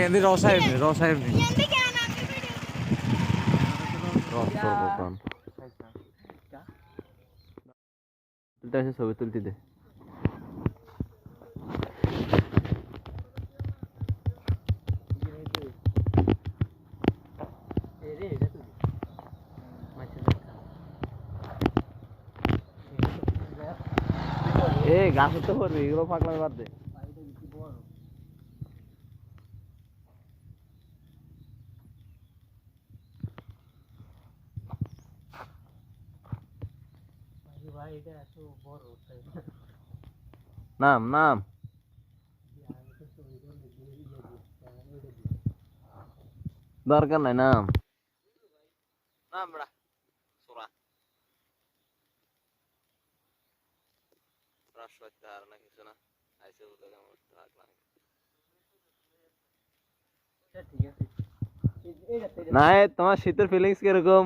এখানে রসায়ন নেই ছবি তুলতে দে গাছে তো করবি এগুলো ফাঁকলাম বাদ দে নাম নাম দরকার নাই নাম নাম বড়া সোরা রাশওয়াত আর না কিছু না আইসে বলতে আমার রাখলাম ঠিক আছে নাই তোমার শীতের ফিলিংস কিরকম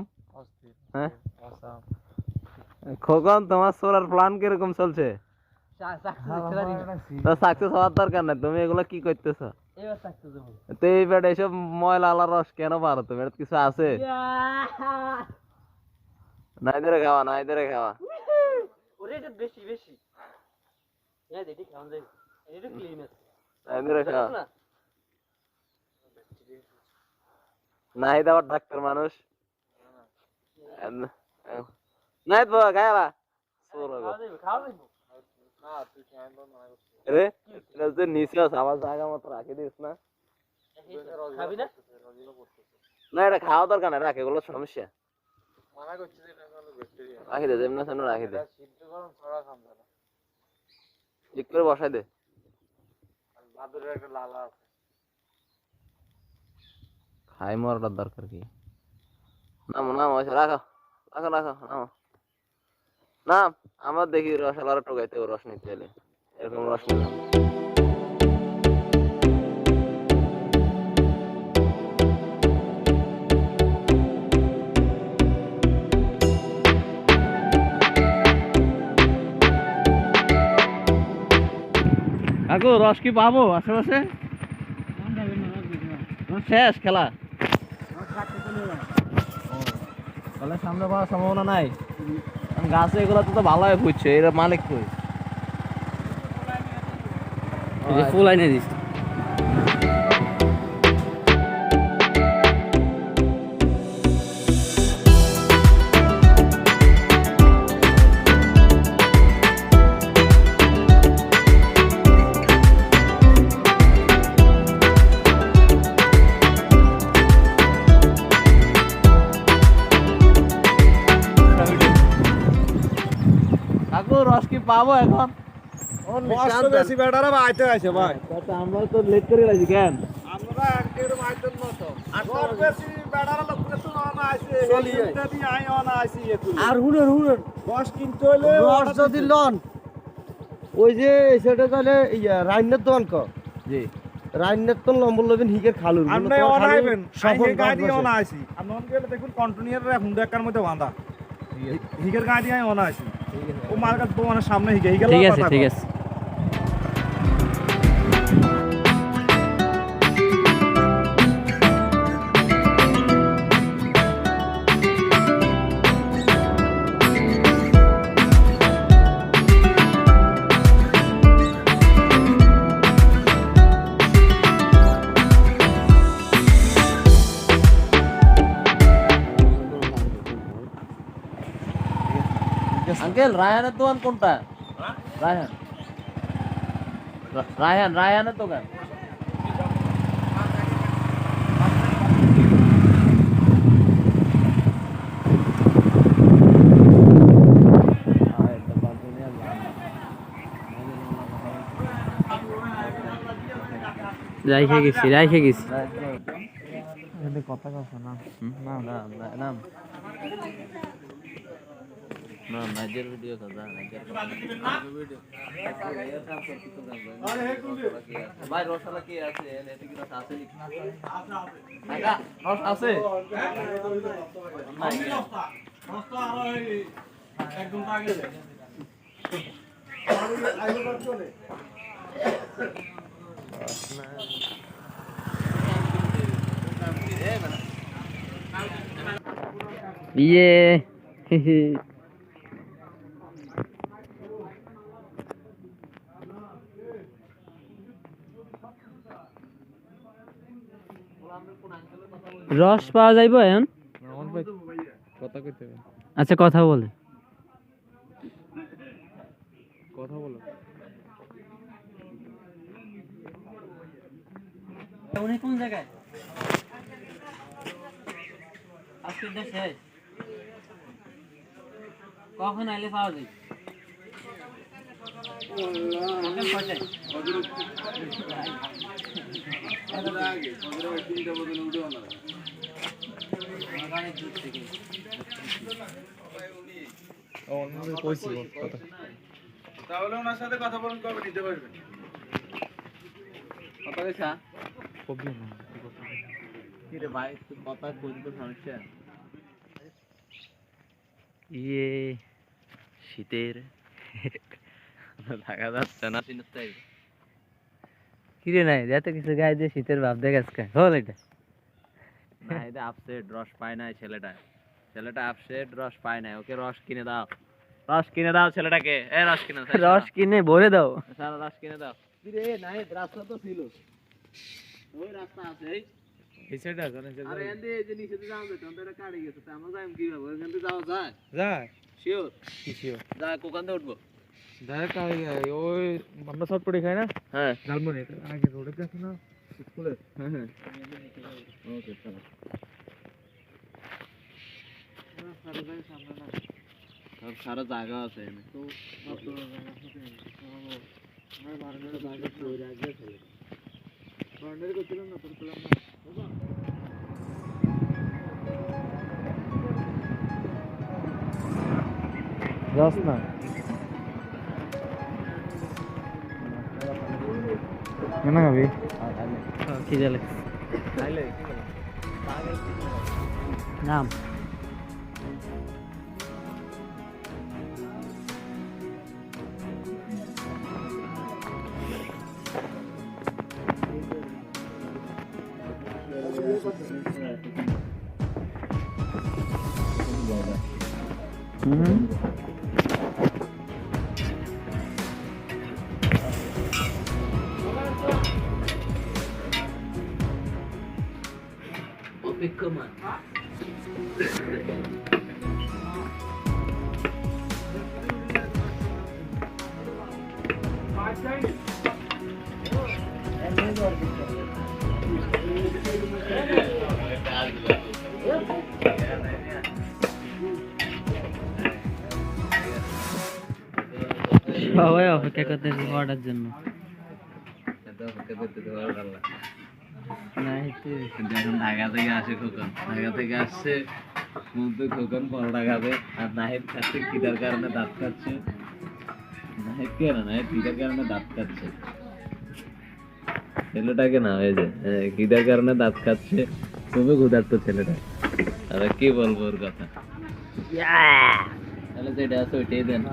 হ্যাঁ খোকন তোমার সোরার প্ল্যান কিরকম চলছে সাকসেস হওয়ার দরকার নাই তুমি এগুলো কি করতেছো তো এই বেটা এসব ময়লা আলার রস কেন পারো তুমি এটা কিছু আছে নাই ধরে খাওয়া বেশি বেশি নাই দেওয়ার ডাক্তার মানুষ নাই তো গায়ালা রে নিচে আমার জায়গা মতো রাখি দিস না না এটা খাওয়া দরকার না রাখে এগুলো সমস্যা রাখি দে যেমন সেমন রাখি দে ঠিক করে বসাই দে খাই মরার দরকার কি নাম রাখো নাম আমার দেখি রসালার টোকাইতে রস নিতে এলে এরকম রস নিলাম কাকু রস কি পাবো আশেপাশে শেষ খেলা তাহলে সামনে পাওয়ার সম্ভাবনা নাই গাছে এগুলো তো ভালো হয়ে বুঝছে এরা মালিক কই ফুল আইনে দিস রস কি পাবো এখন বেশি বেটারা আইতে আছে ভাই আমরা তো লেট করে গেছি কেন আমরা একদম আইতেন মতো আর বেশি বেটারা লোক তো না আইছে এইটা দি আই না আইছে আর হুনুন রস কিনতে হইলে রস যদি লন ওই যে সেটা তাহলে রাইনের দোকান ক জি রাইনের তো নম্বর লবেন হিকের খালু আপনি অন আইবেন সফল গাড়ি অন আইছি আপনি অন গেলে দেখুন কন্টিনিউয়ার হুন্ডা একার মধ্যে বাঁধা হিকের গাড়ি আই অন আইছি ও মার্কেট মানে সামনে হিকের ঠিক আছে ঠিক আছে আঙ্কেল রায়হানের দোকান কোনটা রায়হানের দোকান রাইখে গেছি কথা কথা না না নাইজের ভিডিও কথা নাইজের ভিডিও ভাই রসলা কি আছে এতে কি রস আছে কাকা রস আছে রসটা আর এক ঘন্টা আগে চলে ইয়ে রস পাওয়া যাইব এখন কথা কইতে হবে আচ্ছা কথা বলে কথা বলো উনি কোন জায়গায় আজকে দেশে কখন আইলে পাওয়া যায় তাহলে ওনার সাথে কথা বলুন কবে নিতে পারবেন কথা কইছা কি রে ভাই তুই কথা কইতে তো সমস্যা ইয়ে শীতের দেখা যাচ্ছে না চিনতে কিরে নাই এত কিছু গায়ে দিয়ে শীতের ভাব দেখাস কে হল এটা না এটা আপসেট রস পায় না ছেলেটা আপসেট রস পায় না ওকে রস কিনে দাও ছেলেটাকে রস কিনে দাও রস কিনে ভরে দাও সারা রস কিনে দাও রে নাই রাস্তা তো ছিল ওই রাস্তা আছে এই সাইডে আছে না আরে এন্ডে যে নিচে তো যাও যেত ওটা কাটি গেছে তা আমরা যাইম কি ভাবে ওখান থেকে যাওয়া যায় যায় শিওর কি শিও যায় কোকান থেকে উঠবো ডাইরেক্ট ওই আমরা শর্টপটে খাই না হ্যাঁ ডালমনি আগে রোডে গেছে না স্কুলে হ্যাঁ ওকে চলো সারা জায়গা আছে এখানে তো যাস না কেন খাবি কি জালে নাম অপেক্ষমান সবাই অপেক্ষা করতেছি অর্ডার জন্য না এখন ঢাকা থেকে আসে খোকন ঢাকা থেকে আসছে মধ্যে খোকন পরোটা খাবে আর নাহিদ খাচ্ছে খিদার কারণে দাঁত খাচ্ছে নাহিদ কে না নাহিদ খিদার কারণে দাঁত খাচ্ছে ছেলেটাকে না হয়ে যায় খিদার কারণে দাঁত খাচ্ছে খুবই ক্ষুধার্ত ছেলেটা আর কি বলবো ওর কথা তাহলে যেটা আছে ওইটাই দেন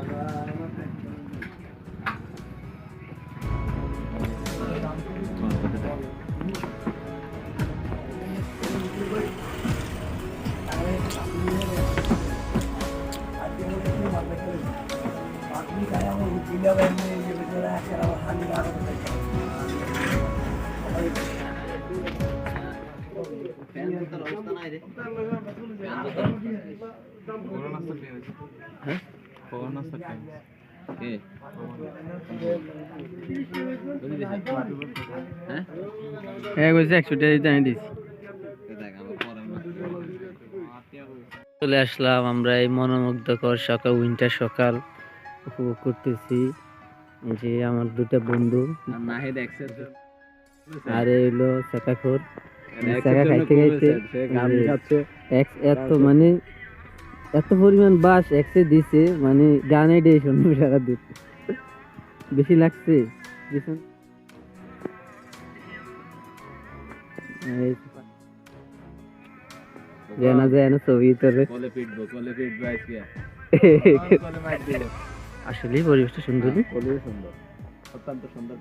হ্যাঁ বলছি 100 টাকা দিতে আমি দিছি চলে আসলাম আমরা এই মনোমুগ্ধকর সকাল উইন্টার সকাল উপভোগ করতেছি যে আমার দুটো বন্ধু নাহিদ আর এলো চাকাখোর চাকা খাইতে খাইতে এত মানে এত পরিমাণ বাস একসে দিছে মানে গানে ডে শুনবো সারা দিন বেশি লাগছে জানা যায় না ছবি তোরে আসলে পরিবেশটা সুন্দর সুন্দর অত্যন্ত সুন্দর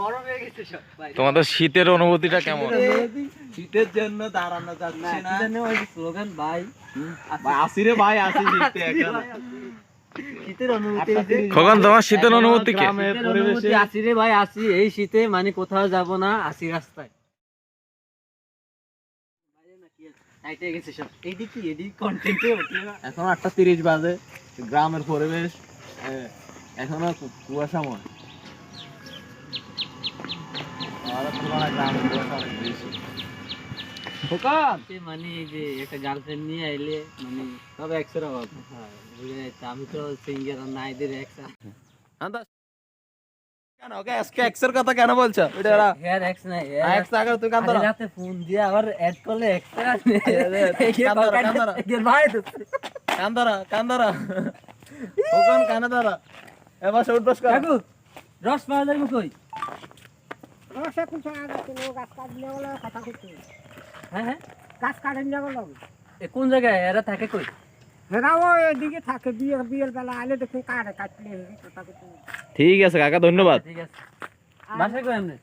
গরম হয়ে গেছে সব ভাই। তোমাদের শীতের অনুভূতিটা কেমন? শীতের জন্য দাঁড়ানো যাচ্ছে না। ওই স্লোগান ভাই আসিরে ভাই আসি শীতে এখন। শীতের অনুভূতি খোকন তোমার শীতের অনুভূতি কি? শীতের অনুভূতি আসি রে ভাই আসি, এই শীতে মানে কোথাও যাব না, আসি রাস্তায়। এখন 8:30 বাজে, গ্রামের পরিবেশ এখনো কুয়াশাময়। আমাদের তুলনায় গ্রামের কুয়াশা অনেক বেশি। মানে এই যে একটা গার্লফ্রেন্ড নিয়ে আইলে মানে তবে এক্সের অভাব। হ্যাঁ, বুঝে যাইতে। আমি তো সিঙ্গেল আর নাইদের এক্স কেন ওকে আজকে এক্সের কথা কেন বলছো? হেয়ার এক্স নাই, এক্স আগে তুই কান ধরো। রাতে ফোন দিয়ে আবার অ্যাড করলে এক্সট্রা কান ধরো খোকন কানে ধরো। এবার সে উঠবস কর। কাকু রস পাওয়া যাবে কই? রসে কোন সময় কোনো গাছ কাটলে বলে কথা করতে হ্যাঁ হ্যাঁ, গাছ কাটেন যাবো এ কোন জায়গায় এরা থাকে কই? হেরাও এদিকে থাকে বিয়ের বেলা আলে দেখুন কাটে কাটলে কথা করতে ঠিক আছে কাকা, ধন্যবাদ। ঠিক আছে, বাসায় কই আপনি?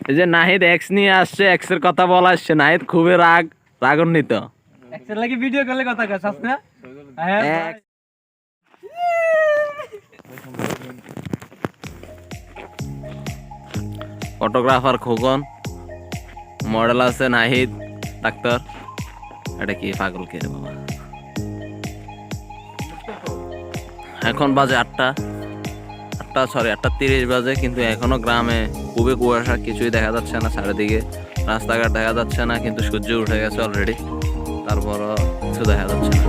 এই যে নাহিদ এক্স নিয়ে আসছে, এক্স এর কথা বলা আসছে। নাহিদ খুবই রাগান্বিত। এক্সের লাগি ভিডিও কলে কথা কইছস না? হ্যাঁ ফটোগ্রাফার খোকন, মডেল আছে নাহিদ, ডাক্তার। এটা কি পাগল কে রে বাবা? এখন বাজে 8:30 বাজে, কিন্তু এখনো গ্রামে খুবই কুয়াশা, কিছুই দেখা যাচ্ছে না চারিদিকে, রাস্তাঘাট দেখা যাচ্ছে না, কিন্তু সূর্য উঠে গেছে অলরেডি, তারপরও কিছু দেখা যাচ্ছে না।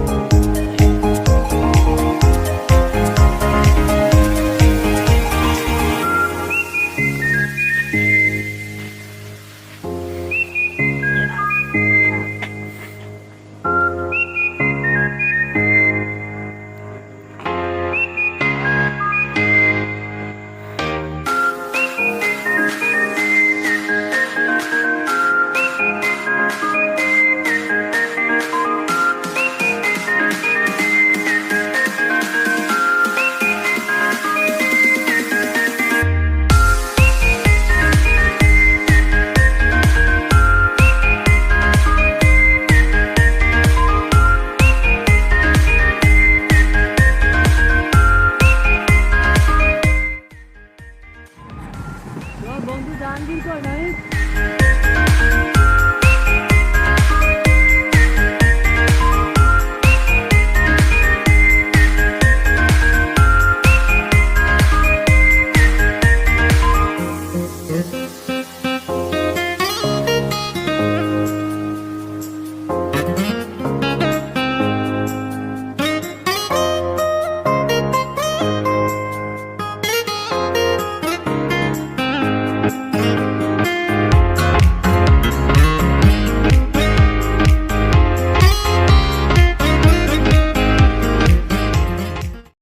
বন্ধু জাহাঙ্গীর কই নাই?